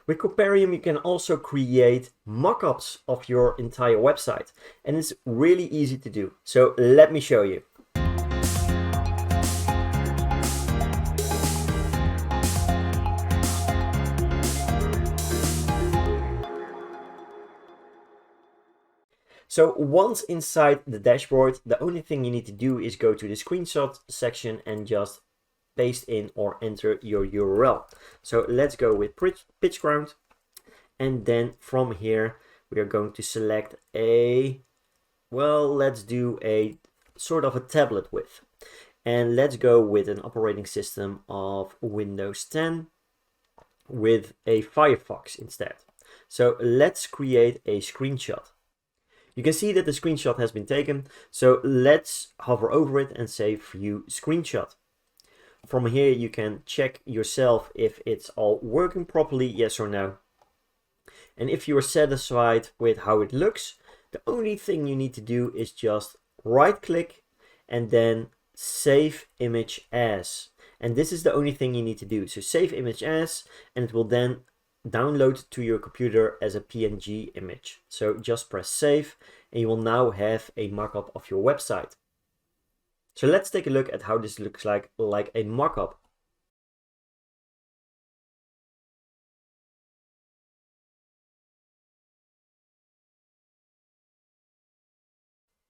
With Comparium, you can also create mockups of your entire website, and it's really easy to do. So let me show you. So once inside the dashboard, the only thing you need to do is go to the screenshot section and just paste in or enter your URL. So let's go with PitchGround. And then from here, we are going to select let's do a sort of a tablet width. And let's go with an operating system of Windows 10 with a Firefox instead. So let's create a screenshot. You can see that the screenshot has been taken. So let's hover over it and say view screenshot. From here, you can check yourself if it's all working properly, yes or no. And if you are satisfied with how it looks, the only thing you need to do is just right click and then save image as. And this is the only thing you need to do. So save image as, and it will then download to your computer as a PNG image. So just press save and you will now have a mockup of your website. So let's take a look at how this looks like a mockup.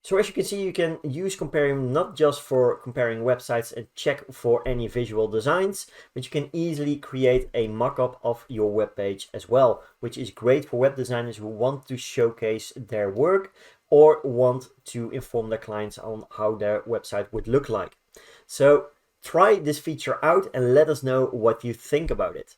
So as you can see, you can use Comparium not just for comparing websites and check for any visual designs, but you can easily create a mockup of your web page as well, which is great for web designers who want to showcase their work or want to inform their clients on how their website would look like. So try this feature out and let us know what you think about it.